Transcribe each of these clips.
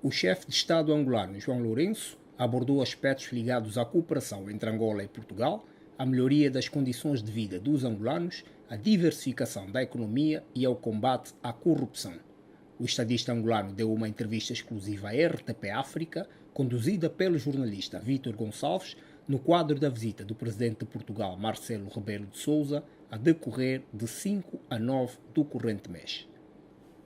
O chefe de Estado angolano, João Lourenço, abordou aspectos ligados à cooperação entre Angola e Portugal, à melhoria das condições de vida dos angolanos, à diversificação da economia e ao combate à corrupção. O estadista angolano deu uma entrevista exclusiva à RTP África, conduzida pelo jornalista Vítor Gonçalves, no quadro da visita do presidente de Portugal, Marcelo Rebelo de Sousa, a decorrer de 5 a 9 do corrente mês.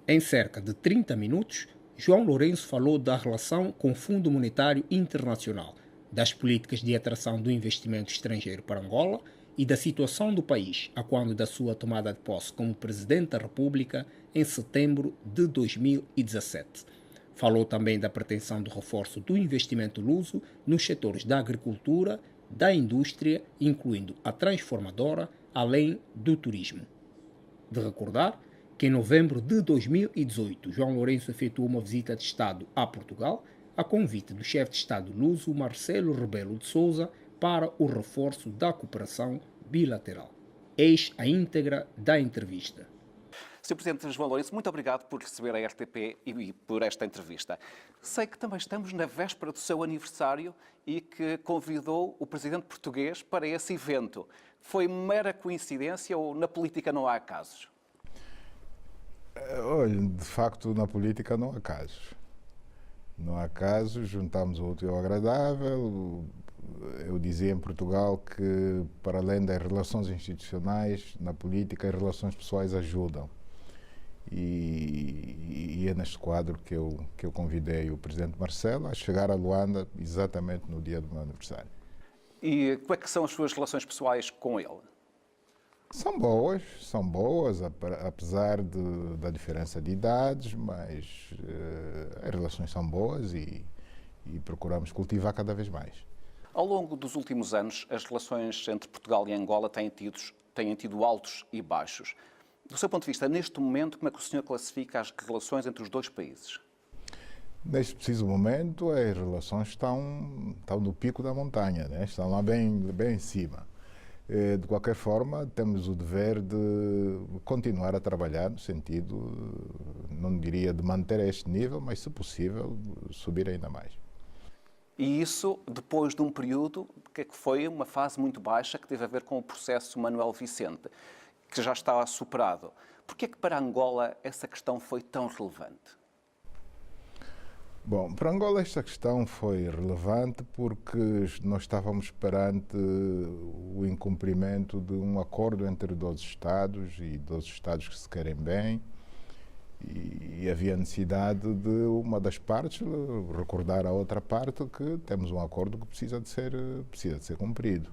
Em cerca de 30 minutos, João Lourenço falou da relação com o Fundo Monetário Internacional, das políticas de atração do investimento estrangeiro para Angola e da situação do país a quando da sua tomada de posse como Presidente da República em setembro de 2017. Falou também da pretensão do reforço do investimento luso nos setores da agricultura, da indústria, incluindo a transformadora, além do turismo. De recordar que em novembro de 2018, João Lourenço efetuou uma visita de Estado a Portugal, a convite do chefe de Estado luso Marcelo Rebelo de Sousa para o reforço da cooperação bilateral. Eis a íntegra da entrevista. Sr. Presidente João Lourenço, muito obrigado por receber a RTP e por esta entrevista. Sei que também estamos na véspera do seu aniversário e que convidou o Presidente português para esse evento. Foi mera coincidência ou na política não há casos? Olha, de facto, na política não há casos. Não há casos, juntamos o útil ao agradável. Eu dizia em Portugal que, para além das relações institucionais, na política, as relações pessoais ajudam. E é neste quadro que eu convidei o Presidente Marcelo a chegar a Luanda exatamente no dia do meu aniversário. E como é que são as suas relações pessoais com ele? São boas, apesar da diferença de idades, mas as relações são boas e procuramos cultivar cada vez mais. Ao longo dos últimos anos, as relações entre Portugal e Angola têm tido altos e baixos. Do seu ponto de vista, neste momento, como é que o senhor classifica as relações entre os dois países? Neste preciso momento, as relações estão no pico da montanha, né? Estão lá bem em cima. De qualquer forma, temos o dever de continuar a trabalhar no sentido, não diria de manter este nível, mas, se possível, subir ainda mais. E isso depois de um período que foi uma fase muito baixa que teve a ver com o processo Manuel Vicente, que já está superado. Por que é que para Angola essa questão foi tão relevante? Bom, para Angola esta questão foi relevante porque nós estávamos perante o incumprimento de um acordo entre 12 Estados e 12 Estados que se querem bem, e havia necessidade de uma das partes recordar à outra parte que temos um acordo que precisa de ser cumprido.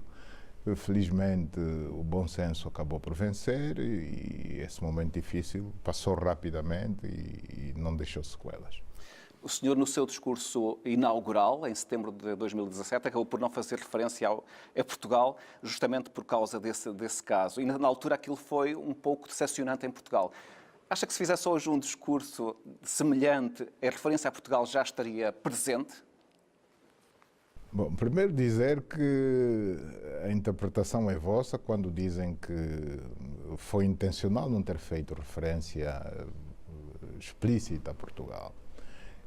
Felizmente o bom senso acabou por vencer e esse momento difícil passou rapidamente e não deixou sequelas. O senhor, no seu discurso inaugural, em setembro de 2017, acabou por não fazer referência a Portugal, justamente por causa desse caso. E na altura aquilo foi um pouco decepcionante em Portugal. Acha que se fizesse hoje um discurso semelhante, a referência a Portugal já estaria presente? Bom, primeiro dizer que a interpretação é vossa quando dizem que foi intencional não ter feito referência explícita a Portugal.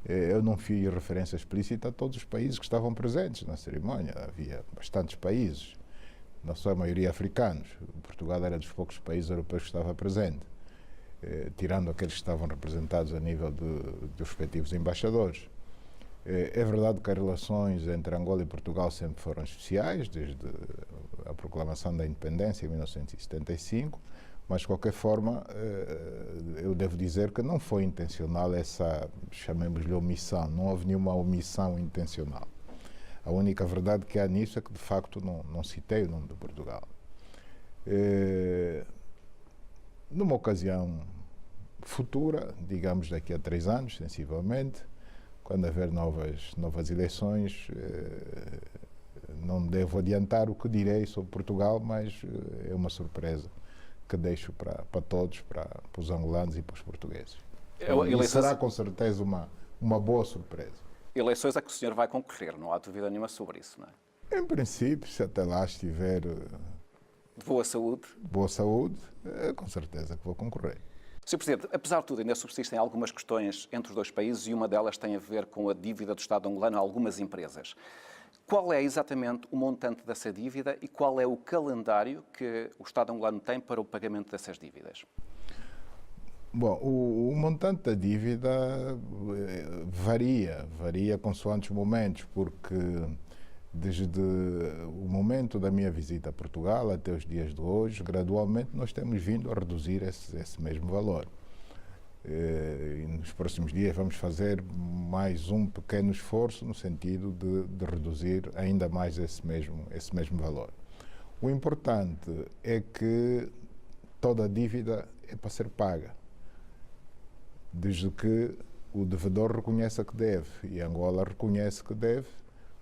Eu não fiz referência explícita a todos os países que estavam presentes na cerimónia. Havia bastantes países, na sua maioria africanos. Portugal era dos poucos países europeus que estava presente, tirando aqueles que estavam representados a nível dos respectivos embaixadores. É verdade que as relações entre Angola e Portugal sempre foram especiais, desde a proclamação da independência em 1975, mas, de qualquer forma, eu devo dizer que não foi intencional essa, chamemos-lhe, omissão. Não houve nenhuma omissão intencional. A única verdade que há nisso é que, de facto, não citei o nome de Portugal. Numa ocasião futura, digamos daqui a 3 anos, sensivelmente, quando haver novas eleições, não devo adiantar o que direi sobre Portugal, mas é uma surpresa que deixo para todos, para os angolanos e para os portugueses. E será com certeza uma boa surpresa. Eleições a que o senhor vai concorrer, não há dúvida nenhuma sobre isso, não é? Em princípio, se até lá estiver boa saúde, com certeza que vou concorrer. Sr. Presidente, apesar de tudo, ainda subsistem algumas questões entre os dois países e uma delas tem a ver com a dívida do Estado angolano a algumas empresas. Qual é exatamente o montante dessa dívida e qual é o calendário que o Estado angolano tem para o pagamento dessas dívidas? Bom, o montante da dívida varia consoante os momentos, porque desde o momento da minha visita a Portugal até os dias de hoje, gradualmente nós temos vindo a reduzir esse mesmo valor. E nos próximos dias vamos fazer mais um pequeno esforço no sentido de reduzir ainda mais esse mesmo valor. O importante é que toda a dívida é para ser paga, desde que o devedor reconheça que deve, e Angola reconhece que deve.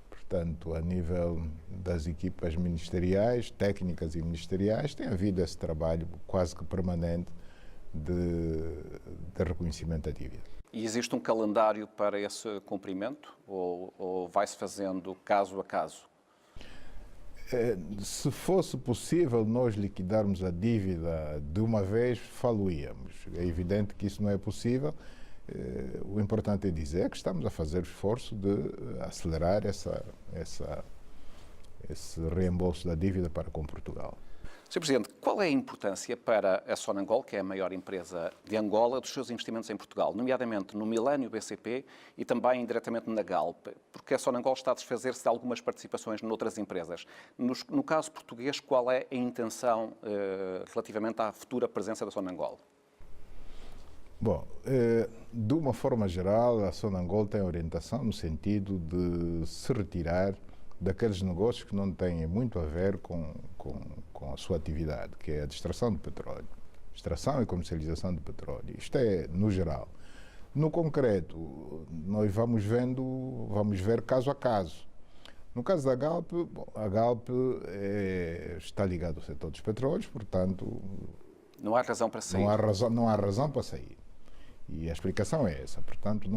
Portanto, a nível das equipas ministeriais, técnicas e ministeriais, tem havido esse trabalho quase que permanente de reconhecimento da dívida. E existe um calendário para esse cumprimento ou vai-se fazendo caso a caso? Se fosse possível nós liquidarmos a dívida de uma vez, falo-íamos. É evidente que isso não é possível. O importante é dizer que estamos a fazer o esforço de acelerar esse reembolso da dívida para com Portugal. Sr. Presidente, qual é a importância para a Sonangol, que é a maior empresa de Angola, dos seus investimentos em Portugal, nomeadamente no Milênio BCP e também indiretamente na Galp? Porque a Sonangol está a desfazer-se de algumas participações noutras empresas. No caso português, qual é a intenção relativamente à futura presença da Sonangol? Bom, de uma forma geral, a Sonangol tem orientação no sentido de se retirar daqueles negócios que não têm muito a ver com a sua atividade, que é a extração de petróleo, extração e comercialização de petróleo. Isto é no geral. No concreto, nós vamos ver caso a caso. No caso da Galp, a Galp está ligada ao setor dos petróleos, portanto... Não há razão para sair. Não há razão para sair. E a explicação é essa. Portanto,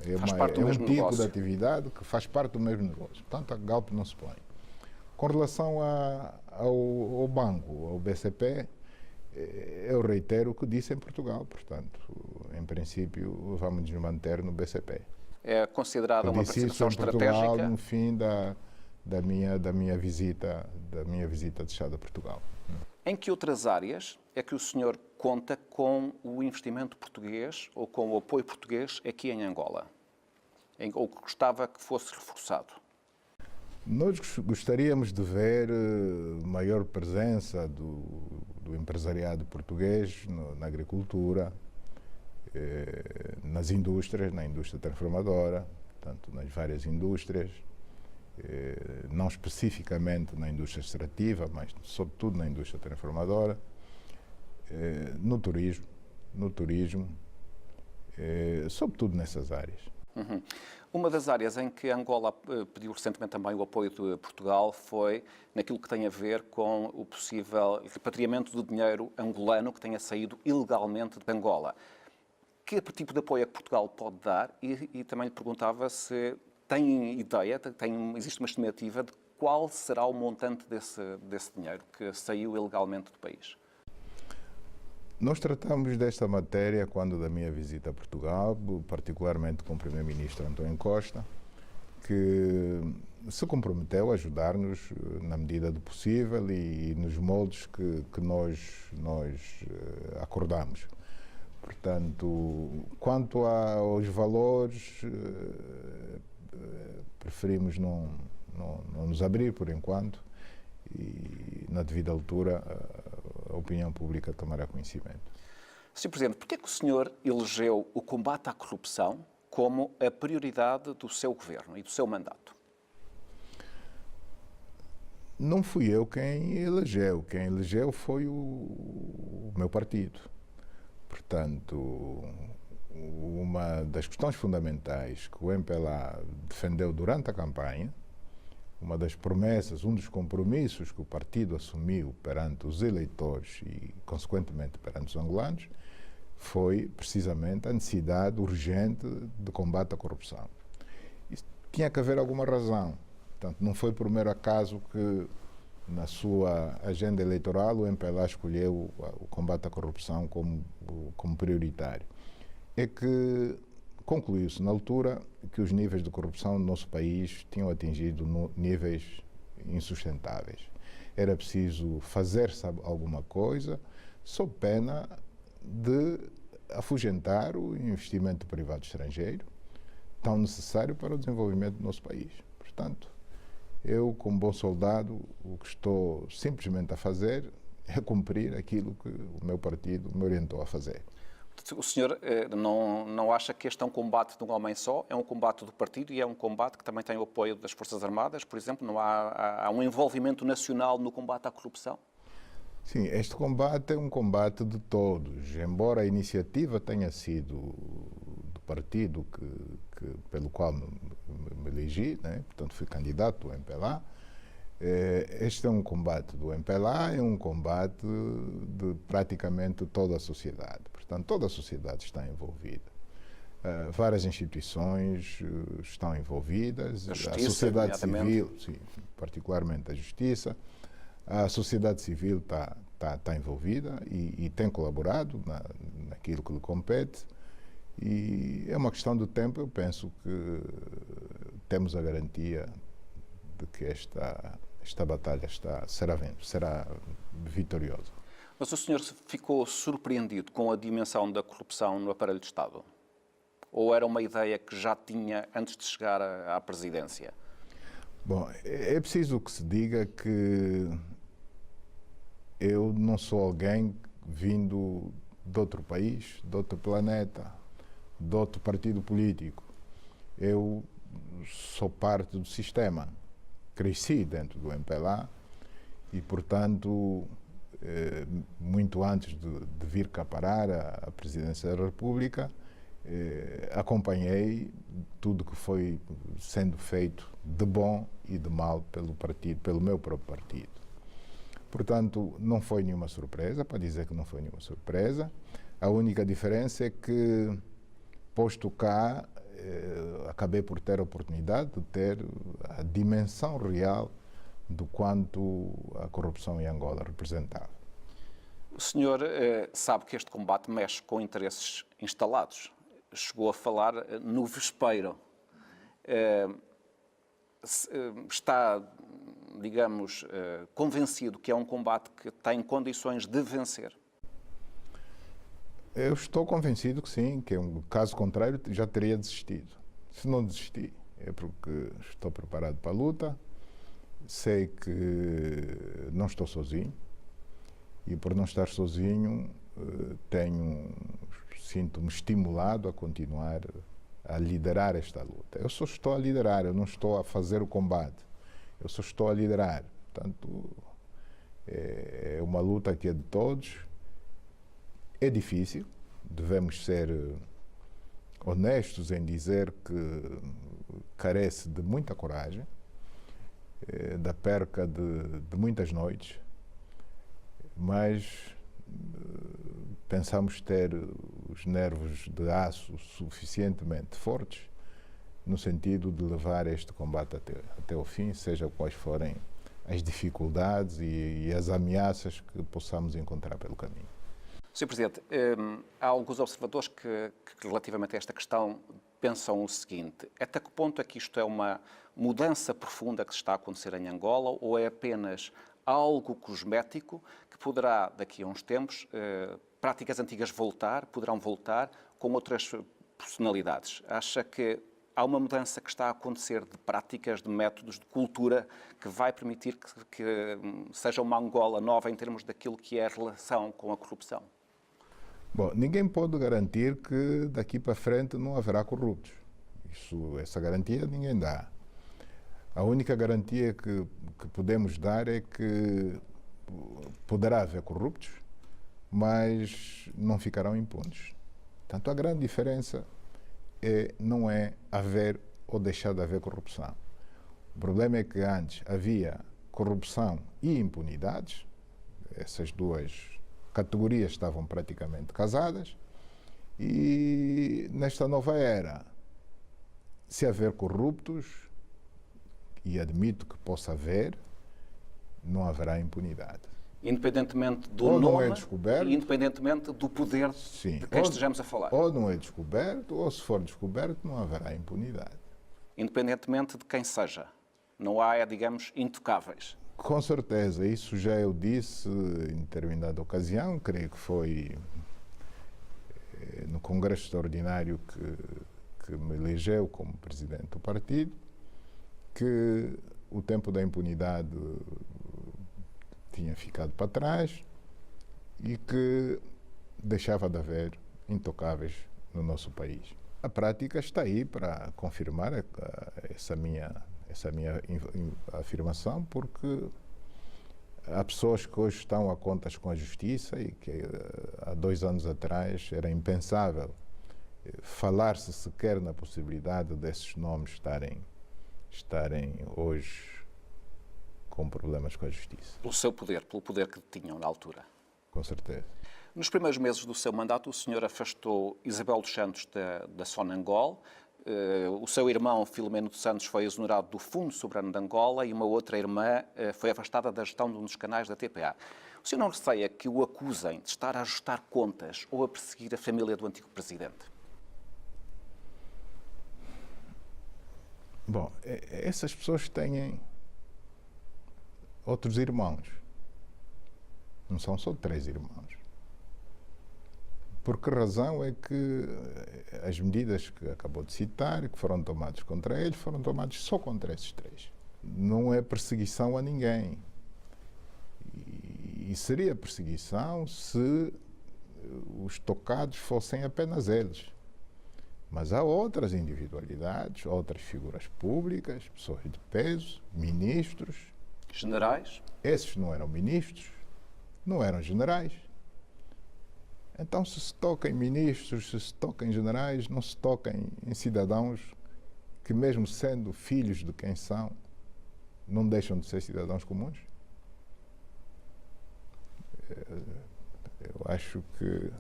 é um tipo negócio de atividade que faz parte do mesmo negócio. Portanto, a Galp não se põe. Com relação ao banco, ao BCP, eu reitero o que disse em Portugal. Portanto, em princípio, vamos nos manter no BCP. É considerada uma participação estratégica? Portugal, no fim da minha visita de Estado a Portugal. Em que outras áreas é que o senhor conta com o investimento português ou com o apoio português aqui em Angola? Ou que gostava que fosse reforçado? Nós gostaríamos de ver maior presença do empresariado português na agricultura, nas indústrias, na indústria transformadora, portanto, nas várias indústrias, não especificamente na indústria extrativa, mas sobretudo na indústria transformadora, no turismo, sobretudo nessas áreas. Uhum. Uma das áreas em que Angola pediu recentemente também o apoio de Portugal foi naquilo que tem a ver com o possível repatriamento do dinheiro angolano que tenha saído ilegalmente de Angola. Que tipo de apoio é que Portugal pode dar? E também lhe perguntava se tem ideia, existe uma estimativa de qual será o montante desse dinheiro que saiu ilegalmente do país? Nós tratamos desta matéria quando da minha visita a Portugal, particularmente com o Primeiro-Ministro António Costa, que se comprometeu a ajudar-nos na medida do possível e nos moldes que nós acordamos. Portanto, quanto aos valores, preferimos não nos abrir por enquanto e, na devida altura, a opinião pública tomará conhecimento. Sr. Presidente, por que é que o senhor elegeu o combate à corrupção como a prioridade do seu governo e do seu mandato? Não fui eu quem elegeu. Quem elegeu foi o meu partido. Portanto, uma das questões fundamentais que o MPLA defendeu durante a campanha, uma das promessas, um dos compromissos que o partido assumiu perante os eleitores e, consequentemente, perante os angolanos, foi precisamente a necessidade urgente de combate à corrupção. Isso tinha que haver alguma razão. Portanto, não foi por mero acaso que na sua agenda eleitoral, o MPLA escolheu o combate à corrupção como prioritário. É que concluiu-se na altura que os níveis de corrupção no nosso país tinham atingido níveis insustentáveis. Era preciso fazer-se alguma coisa, sob pena de afugentar o investimento privado estrangeiro, tão necessário para o desenvolvimento do nosso país. Portanto, eu, como bom soldado, o que estou simplesmente a fazer é cumprir aquilo que o meu partido me orientou a fazer. O senhor não acha que este é um combate de um homem só? É um combate do partido e é um combate que também tem o apoio das Forças Armadas, por exemplo? Não há um envolvimento nacional no combate à corrupção? Sim, este combate é um combate de todos. Embora a iniciativa tenha sido do partido pelo qual me elegi, né? Portanto fui candidato do MPLA, este é um combate do MPLA, é um combate de praticamente toda a sociedade. Portanto, toda a sociedade está envolvida. Várias instituições estão envolvidas, a sociedade civil, sim, particularmente a Justiça, a sociedade civil está envolvida e tem colaborado naquilo que lhe compete. E é uma questão de tempo, eu penso que temos a garantia de que esta batalha será vitoriosa. Mas o senhor ficou surpreendido com a dimensão da corrupção no aparelho de Estado? Ou era uma ideia que já tinha antes de chegar à presidência? Bom, é preciso que se diga que eu não sou alguém vindo de outro país, de outro planeta, de outro partido político. Eu sou parte do sistema. Cresci dentro do MPLA e, portanto, muito antes de vir cá parar à presidência da República, acompanhei tudo que foi sendo feito de bom e de mal pelo partido, pelo meu próprio partido. Portanto, não foi nenhuma surpresa, para dizer que não foi nenhuma surpresa. A única diferença é que, posto cá, acabei por ter a oportunidade de ter a dimensão real do quanto a corrupção em Angola representava. O senhor sabe que este combate mexe com interesses instalados. Chegou a falar no vespeiro. Está, digamos, convencido que é um combate que tem condições de vencer? Eu estou convencido que sim, que caso contrário já teria desistido. Se não desisti, é porque estou preparado para a luta, sei que não estou sozinho e por não estar sozinho sinto-me estimulado a continuar a liderar esta luta. Eu só estou a liderar, eu não estou a fazer o combate, eu só estou a liderar. Portanto, é uma luta que é de todos. É difícil, devemos ser honestos em dizer que carece de muita coragem, da perca de muitas noites, mas pensamos ter os nervos de aço suficientemente fortes no sentido de levar este combate até ao fim, seja quais forem as dificuldades e as ameaças que possamos encontrar pelo caminho. Sr. Presidente, há alguns observadores que, relativamente a esta questão, pensam o seguinte: até que ponto é que isto é uma mudança profunda que se está a acontecer em Angola ou é apenas algo cosmético que poderá, daqui a uns tempos, práticas antigas poderão voltar com outras personalidades? Acha que há uma mudança que está a acontecer de práticas, de métodos, de cultura, que vai permitir que seja uma Angola nova em termos daquilo que é a relação com a corrupção? Bom, ninguém pode garantir que daqui para frente não haverá corruptos. Essa garantia ninguém dá. A única garantia que podemos dar é que poderá haver corruptos, mas não ficarão impunes. Portanto, a grande diferença não é haver ou deixar de haver corrupção. O problema é que antes havia corrupção e impunidades, essas duas categorias estavam praticamente casadas, e nesta nova era, se haver corruptos, e admito que possa haver, não haverá impunidade. Independentemente do ou nome não é descoberto, e independentemente do poder sim, de quem estejamos a falar. Ou não é descoberto, ou se for descoberto, não haverá impunidade. Independentemente de quem seja. Não há, digamos, intocáveis. Com certeza, isso já eu disse em determinada ocasião, creio que foi no Congresso Extraordinário que me elegeu como presidente do partido, que o tempo da impunidade tinha ficado para trás e que deixava de haver intocáveis no nosso país. A prática está aí para confirmar essa minha afirmação, porque há pessoas que hoje estão a contas com a justiça e que há 2 anos atrás era impensável falar-se sequer na possibilidade desses nomes estarem hoje com problemas com a justiça. Pelo seu poder, pelo poder que tinham na altura. Com certeza. Nos primeiros meses do seu mandato, o senhor afastou Isabel dos Santos da Sonangol. O seu irmão, Filomeno dos Santos, foi exonerado do Fundo Soberano de Angola e uma outra irmã foi afastada da gestão de um dos canais da TPA. O senhor não receia que o acusem de estar a ajustar contas ou a perseguir a família do antigo presidente? Bom, essas pessoas têm outros irmãos. Não são só 3 irmãos. Por que razão é que as medidas que acabou de citar, que foram tomadas contra eles, foram tomadas só contra esses 3? Não é perseguição a ninguém. E seria perseguição se os tocados fossem apenas eles. Mas há outras individualidades, outras figuras públicas, pessoas de peso, ministros. Generais? Esses não eram ministros, não eram generais. Então, se toca em ministros, se toca em generais, não se toca em cidadãos que, mesmo sendo filhos de quem são, não deixam de ser cidadãos comuns? Eu acho que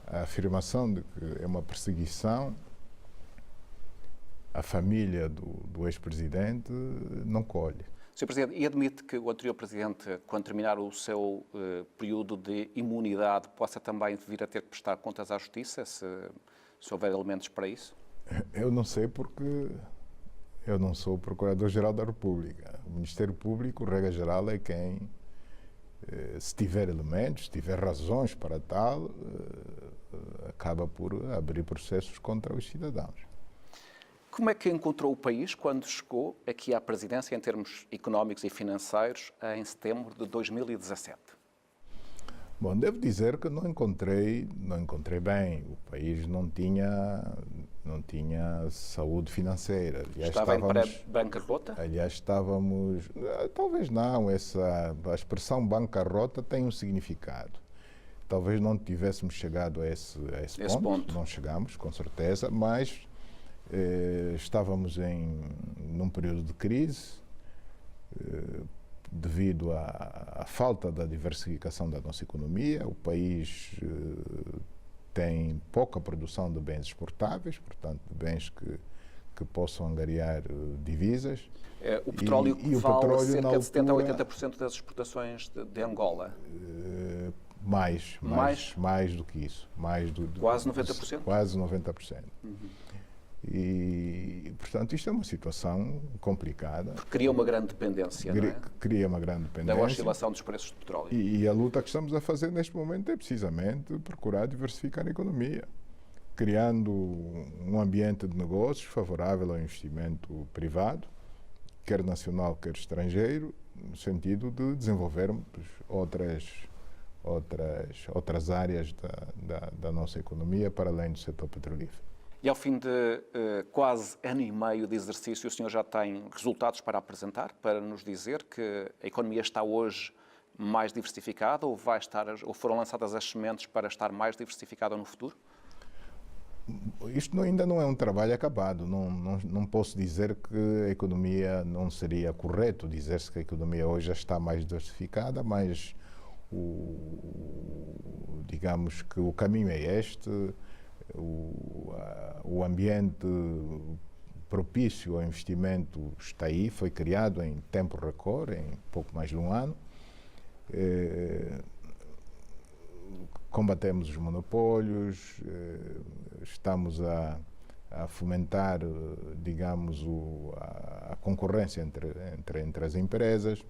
a afirmação de que é uma perseguição à família do ex-presidente não colhe. Sr. Presidente, e admite que o anterior Presidente, quando terminar o seu período de imunidade, possa também vir a ter que prestar contas à Justiça, se houver elementos para isso? Eu não sei, porque eu não sou o Procurador-Geral da República. O Ministério Público, regra geral, é quem, se tiver elementos, se tiver razões para tal, acaba por abrir processos contra os cidadãos. Como é que encontrou o país quando chegou aqui à presidência em termos económicos e financeiros em setembro de 2017? Bom, devo dizer que não encontrei bem. O país não tinha saúde financeira. Aliás, estava em pré-bancarrota? Aliás, estávamos... Talvez não. A expressão bancarrota tem um significado. Talvez não tivéssemos chegado a esse ponto. Não chegamos, com certeza, mas estávamos num período de crise devido à falta da diversificação da nossa economia. O país tem pouca produção de bens exportáveis, portanto, de bens que possam angariar divisas. O petróleo vale cerca de 70% a 80% das exportações de Angola? Mais do que isso. Quase 90%? Quase 90%. E, portanto, isto é uma situação complicada. Porque cria uma grande dependência, não é? Cria uma grande dependência. Da oscilação dos preços do petróleo. E a luta que estamos a fazer neste momento é precisamente procurar diversificar a economia, criando um ambiente de negócios favorável ao investimento privado, quer nacional, quer estrangeiro, no sentido de desenvolvermos outras áreas da nossa economia para além do setor petrolífero. E ao fim de quase ano e meio de exercício, o senhor já tem resultados para apresentar, para nos dizer que a economia está hoje mais diversificada ou foram lançadas as sementes para estar mais diversificada no futuro? Isto ainda não é um trabalho acabado. Não posso dizer que a economia não seria correto dizer-se que a economia hoje já está mais diversificada, mas digamos que o caminho é este. O ambiente propício ao investimento está aí, foi criado em tempo recorde, em pouco mais de um ano. Combatemos os monopólios, estamos a fomentar, digamos, a concorrência entre as empresas.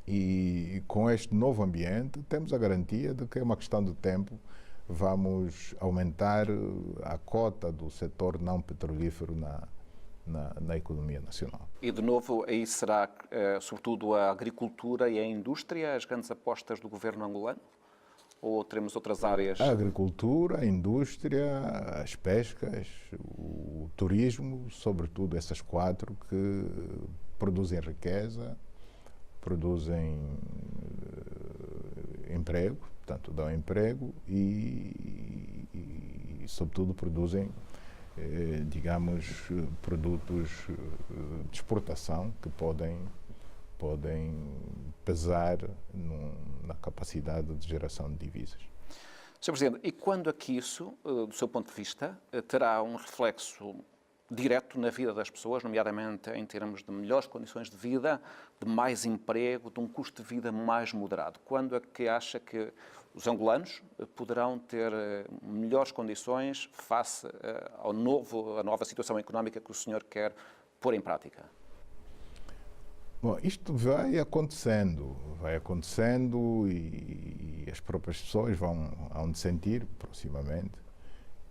E com este novo ambiente temos a garantia de que é uma questão de tempo, vamos aumentar a cota do setor não petrolífero na economia nacional. E de novo, aí será sobretudo a agricultura e a indústria as grandes apostas do governo angolano? Ou teremos outras áreas? A agricultura, a indústria, as pescas, o turismo, sobretudo essas quatro que produzem riqueza, produzem emprego, portanto dão emprego e sobretudo produzem, digamos, produtos de exportação que podem pesar na capacidade de geração de divisas. Sr. Presidente, e quando é que isso, do seu ponto de vista, terá um reflexo direto na vida das pessoas, nomeadamente em termos de melhores condições de vida, de mais emprego, de um custo de vida mais moderado? Quando é que acha que os angolanos poderão ter melhores condições face à nova situação económica que o senhor quer pôr em prática? Bom, isto vai acontecendo e as próprias pessoas hão de sentir proximamente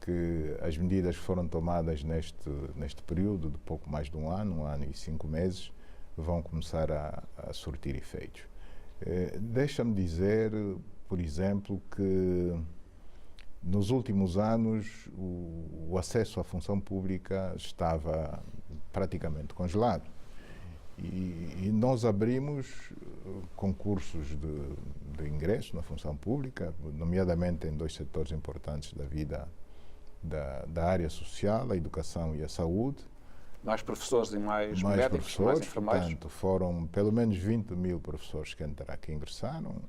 que as medidas que foram tomadas neste período de pouco mais de um ano e 5 meses, vão começar a surtir efeitos. Deixa-me dizer, por exemplo, que nos últimos anos o acesso à função pública estava praticamente congelado. E nós abrimos concursos de ingresso na função pública, nomeadamente em 2 setores importantes da vida da área social, a educação e a saúde. Mais professores e mais mais médicos, professores, mais enfermeiros? Portanto, foram pelo menos 20 mil professores que ingressaram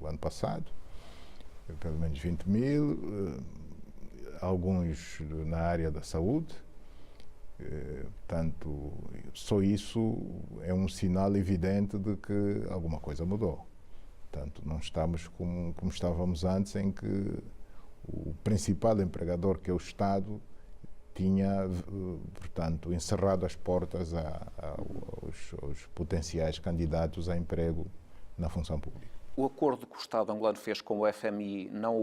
o ano passado, pelo menos 20 mil, alguns na área da saúde. Portanto, só isso é um sinal evidente de que alguma coisa mudou. Portanto, não estamos como estávamos antes, em que o principal empregador, que é o Estado, tinha, portanto, encerrado as portas aos potenciais candidatos a emprego na função pública. O acordo que o Estado angolano fez com o FMI não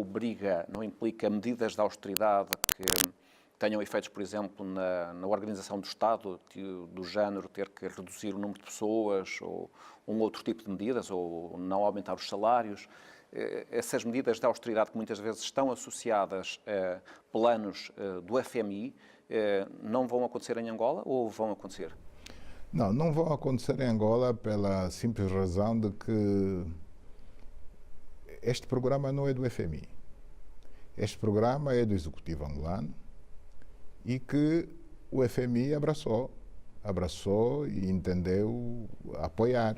implica medidas de austeridade que tenham efeitos, por exemplo, na organização do Estado, do género ter que reduzir o número de pessoas ou um outro tipo de medidas, ou não aumentar os salários? Essas medidas de austeridade que muitas vezes estão associadas a planos do FMI não vão acontecer em Angola ou vão acontecer? Não vão acontecer em Angola pela simples razão de que este programa não é do FMI. Este programa é do Executivo angolano e que o FMI abraçou e entendeu apoiar.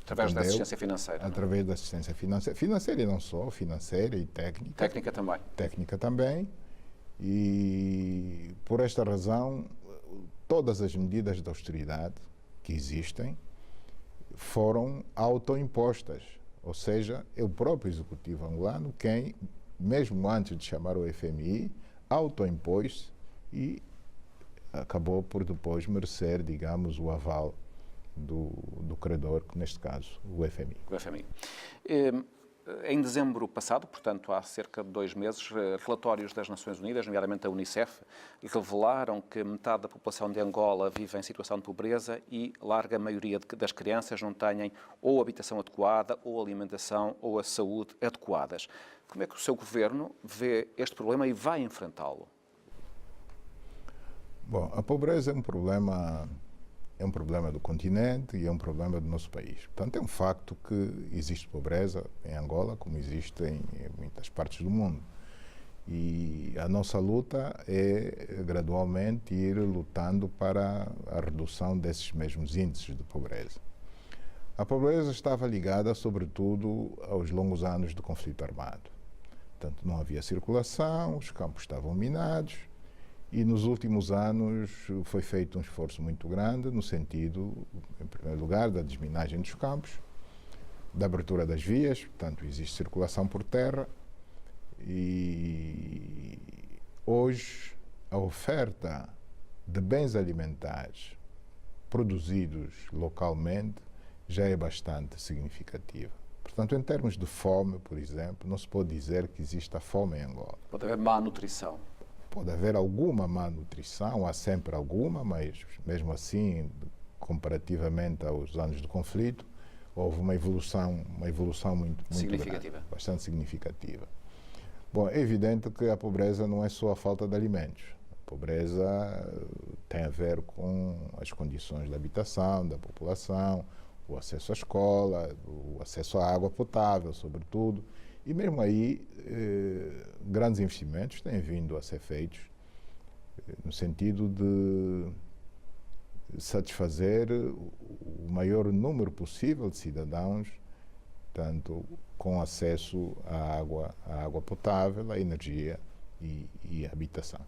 Através da assistência financeira. Através da assistência financeira e não só, financeira e técnica. Técnica também. Técnica também. E por esta razão, todas as medidas de austeridade que existem foram autoimpostas. Ou seja, é o próprio Executivo angolano quem, mesmo antes de chamar o FMI, autoimpôs e acabou por depois merecer, digamos, o aval do credor, que neste caso o FMI. O FMI. Em dezembro passado, portanto há cerca de 2 meses, relatórios das Nações Unidas, nomeadamente da Unicef, revelaram que metade da população de Angola vive em situação de pobreza e larga maioria das crianças não têm ou habitação adequada, ou alimentação, ou a saúde adequadas. Como é que o seu governo vê este problema e vai enfrentá-lo? Bom, a pobreza é um problema do continente e é um problema do nosso país. Portanto, é um facto que existe pobreza em Angola, como existe em muitas partes do mundo. E a nossa luta é gradualmente ir lutando para a redução desses mesmos índices de pobreza. A pobreza estava ligada, sobretudo, aos longos anos de conflito armado. Portanto, não havia circulação, os campos estavam minados E nos últimos anos foi feito um esforço muito grande no sentido, em primeiro lugar, da desminagem dos campos, da abertura das vias, portanto existe circulação por terra e hoje a oferta de bens alimentares produzidos localmente já é bastante significativa. Portanto, em termos de fome, por exemplo, não se pode dizer que exista fome em Angola. Pode haver má nutrição. Pode haver alguma má nutrição, há sempre alguma, mas mesmo assim, comparativamente aos anos de conflito, houve uma evolução muito Significativa. grande, bastante significativa. Bom, é evidente que a pobreza não é só a falta de alimentos. A pobreza tem a ver com as condições de habitação da população, o acesso à escola, o acesso à água potável, sobretudo. E mesmo aí, grandes investimentos têm vindo a ser feitos no sentido de satisfazer o maior número possível de cidadãos, tanto com acesso à água potável, à energia e à habitação.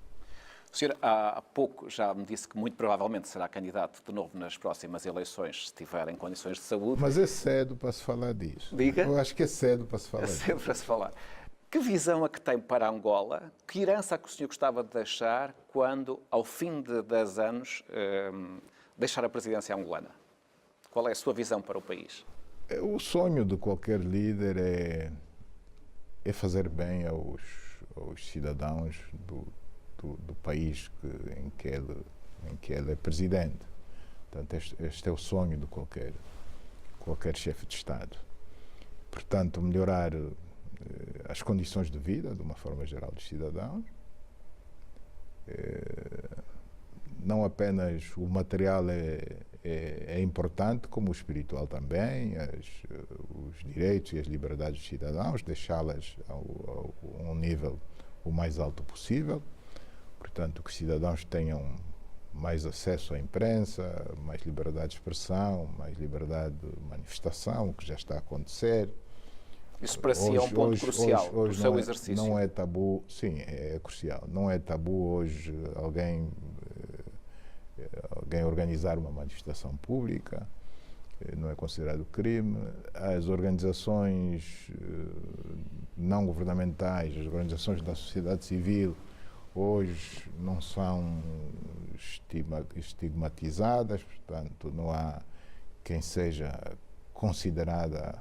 O senhor há pouco já me disse que muito provavelmente será candidato de novo nas próximas eleições, se tiver em condições de saúde. Mas é cedo para se falar disso. Diga. Eu acho que é cedo para se falar disso. É cedo para se falar. Que visão é que tem para Angola? Que herança é que o senhor gostava de deixar quando, ao fim de 10 anos, deixar a presidência angolana? Qual é a sua visão para o país? O sonho de qualquer líder é fazer bem aos cidadãos do país em que ele é presidente. Portanto, este é o sonho de qualquer chefe de Estado. Portanto, melhorar as condições de vida, de uma forma geral, dos cidadãos. Não apenas o material é importante, como o espiritual também, os direitos e as liberdades dos cidadãos, deixá-las a um nível o mais alto possível. Portanto, que os cidadãos tenham mais acesso à imprensa, mais liberdade de expressão, mais liberdade de manifestação, o que já está a acontecer. Isso para si é um ponto crucial do seu exercício. Não é tabu, sim, é crucial. Não é tabu hoje alguém organizar uma manifestação pública, não é considerado crime. As organizações não governamentais, as organizações da sociedade civil, hoje não são estigmatizadas, portanto, não há quem seja considerada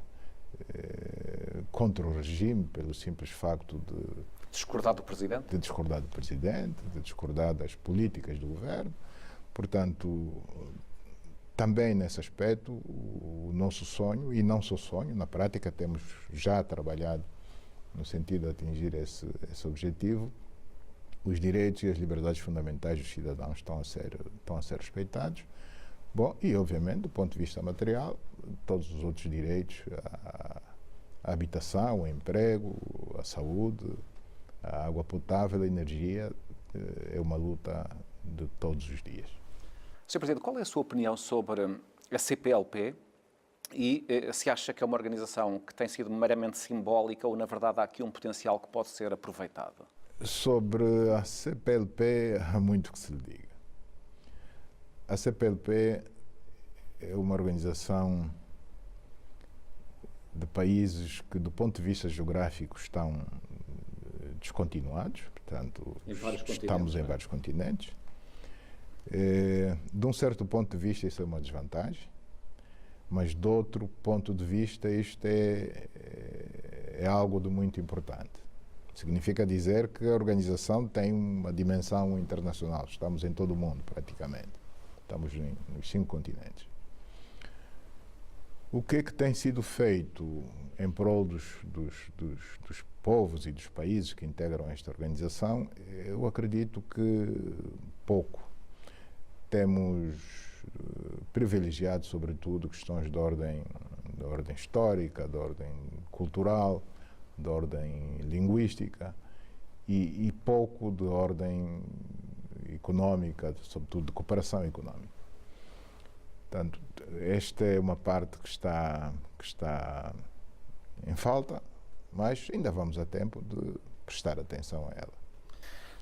contra o regime pelo simples facto de discordar do Presidente? De discordar do Presidente, de discordar das políticas do governo. Portanto, também nesse aspecto, o nosso sonho, e não só sonho, na prática temos já trabalhado no sentido de atingir esse objetivo. Os direitos e as liberdades fundamentais dos cidadãos estão a ser respeitados. Bom, e obviamente, do ponto de vista material, todos os outros direitos, a habitação, o emprego, a saúde, a água potável, a energia, é uma luta de todos os dias. Sr. Presidente, qual é a sua opinião sobre a CPLP e se acha que é uma organização que tem sido meramente simbólica ou, na verdade, há aqui um potencial que pode ser aproveitado? Sobre a CPLP, há muito que se lhe diga. A CPLP é uma organização de países que, do ponto de vista geográfico, estão descontinuados, portanto, estamos em vários continentes. De um certo ponto de vista, isso é uma desvantagem, mas de outro ponto de vista, isto é algo de muito importante. Significa dizer que a organização tem uma dimensão internacional. Estamos em todo o mundo, praticamente. Estamos nos 5 continentes. O que é que tem sido feito em prol dos povos e dos países que integram esta organização? Eu acredito que pouco. Temos privilegiado, sobretudo, questões de ordem histórica, de ordem cultural, de ordem linguística e pouco de ordem económica, sobretudo de cooperação económica. Portanto, esta é uma parte que está em falta, mas ainda vamos a tempo de prestar atenção a ela.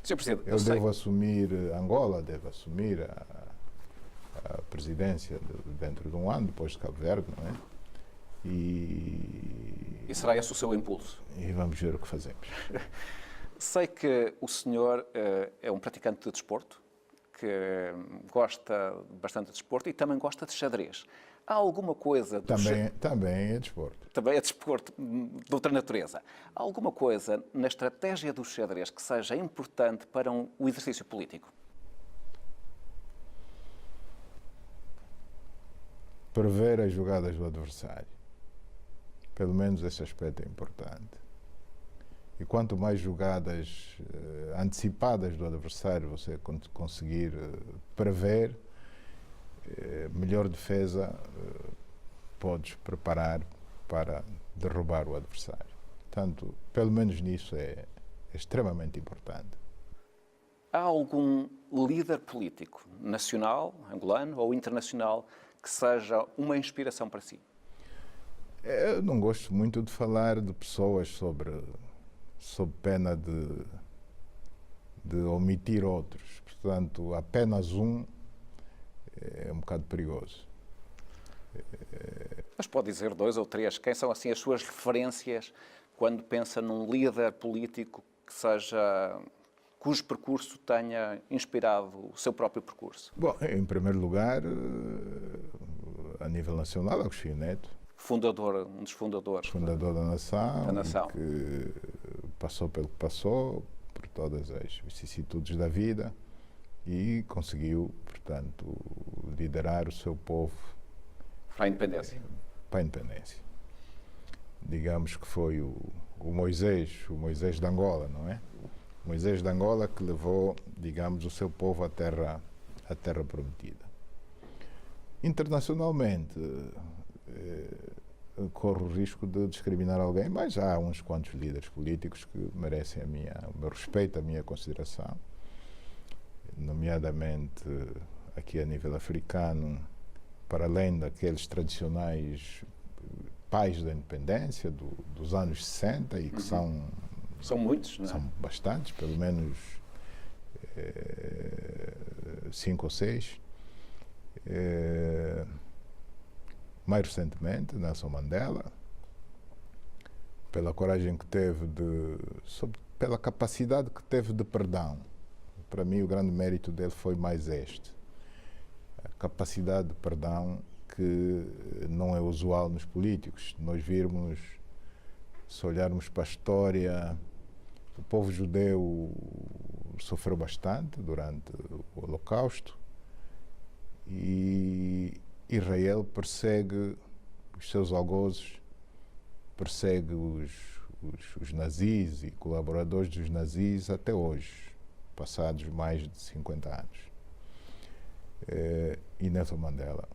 Sr. Presidente, eu devo assumir Angola, devo assumir a presidência dentro de um ano, depois de Cabo Verde, não é? E será esse o seu impulso? E vamos ver o que fazemos. Sei que o senhor é um praticante de desporto, que gosta bastante de desporto e também gosta de xadrez. Há alguma coisa... Também é desporto. Também é desporto de outra natureza. Há alguma coisa na estratégia do xadrez que seja importante para o exercício político? Prever as jogadas do adversário. Pelo menos esse aspecto é importante. E quanto mais jogadas antecipadas do adversário você conseguir prever, melhor defesa podes preparar para derrubar o adversário. Portanto, pelo menos nisso é extremamente importante. Há algum líder político, nacional, angolano ou internacional, que seja uma inspiração para si? Eu não gosto muito de falar de pessoas sob pena de omitir outros. Portanto, apenas um é um bocado perigoso. Mas pode dizer 2 ou 3. Quem são assim as suas referências quando pensa num líder político que seja, cujo percurso tenha inspirado o seu próprio percurso? Bom, em primeiro lugar, a nível nacional, Agostinho Neto. Fundador, um dos fundadores. Fundador da nação. Que passou pelo que passou, por todas as vicissitudes da vida e conseguiu, portanto, liderar o seu povo para a independência. Para a independência. Digamos que foi o Moisés de Angola, não é? O Moisés de Angola que levou, digamos, o seu povo à terra prometida. Internacionalmente, corro o risco de discriminar alguém, mas há uns quantos líderes políticos que merecem o meu respeito, a minha consideração, nomeadamente aqui a nível africano, para além daqueles tradicionais pais da independência dos anos 60 e que são muitos, não é? São bastantes, pelo menos 5 ou 6. Mais recentemente, Nelson Mandela, pela coragem que teve pela capacidade que teve de perdão. Para mim, o grande mérito dele foi mais este. A capacidade de perdão que não é usual nos políticos. Nós virmos, se olharmos para a história, o povo judeu sofreu bastante durante o Holocausto e Israel persegue os seus algozes, persegue os nazis e colaboradores dos nazis até hoje, passados mais de 50 anos. E Nelson Mandela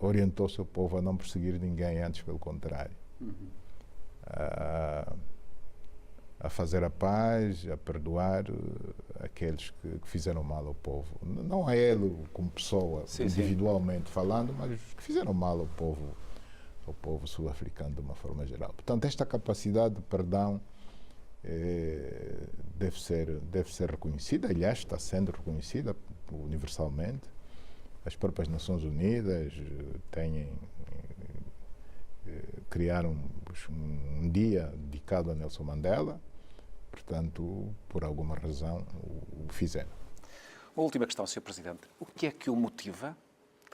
orientou o seu povo a não perseguir ninguém, antes pelo contrário. A fazer a paz, a perdoar aqueles que fizeram mal ao povo. Não a ele como pessoa, individualmente falando, mas os que fizeram mal ao povo sul-africano de uma forma geral. Portanto, esta capacidade de perdão deve ser reconhecida, aliás, está sendo reconhecida universalmente. As próprias Nações Unidas criaram um dia dedicado a Nelson Mandela, portanto, por alguma razão, o fizeram. Uma última questão, Sr. Presidente. O que é que o motiva,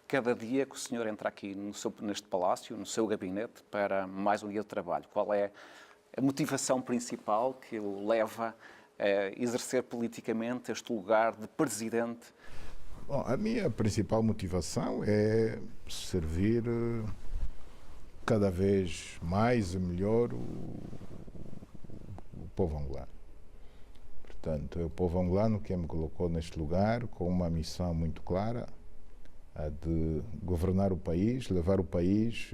cada dia que o senhor entra aqui neste palácio, no seu gabinete, para mais um dia de trabalho? Qual é a motivação principal que o leva a exercer politicamente este lugar de presidente? Bom, a minha principal motivação é servir cada vez mais e melhor o povo angolano. Portanto, é o povo angolano que me colocou neste lugar com uma missão muito clara, a de governar o país, levar o país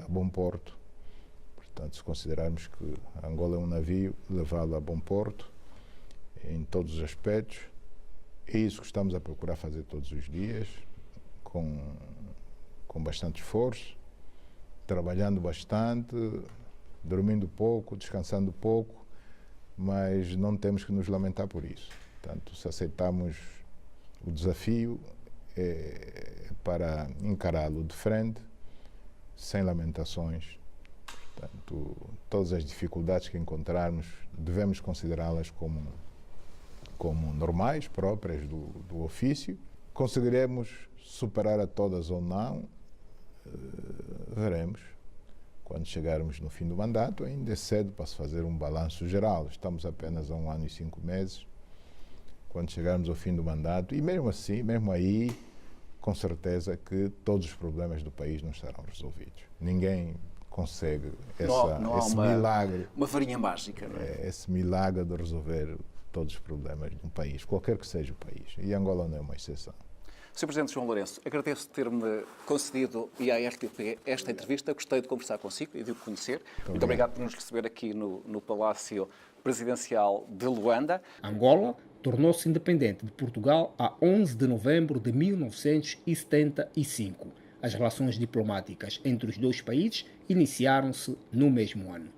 a bom porto. Portanto, se considerarmos que Angola é um navio, levá-lo a bom porto em todos os aspectos, é isso que estamos a procurar fazer todos os dias, com bastante esforço, trabalhando bastante, dormindo pouco, descansando pouco, mas não temos que nos lamentar por isso. Portanto, se aceitamos o desafio, é para encará-lo de frente, sem lamentações. Portanto, todas as dificuldades que encontrarmos, devemos considerá-las como normais, próprias do ofício. Conseguiremos superar a todas ou não, veremos. Quando chegarmos no fim do mandato, ainda é cedo para se fazer um balanço geral. Estamos apenas a 1 ano e 5 meses. Quando chegarmos ao fim do mandato, e mesmo assim, mesmo aí, com certeza que todos os problemas do país não estarão resolvidos. Ninguém consegue esse milagre. Uma varinha mágica, não é? Esse milagre de resolver todos os problemas de um país, qualquer que seja o país. E Angola não é uma exceção. Sr. Presidente João Lourenço, agradeço ter-me concedido e à RTP esta entrevista. Gostei de conversar consigo e de o conhecer. Muito obrigado por nos receber aqui no Palácio Presidencial de Luanda. Angola tornou-se independente de Portugal a 11 de novembro de 1975. As relações diplomáticas entre os dois países iniciaram-se no mesmo ano.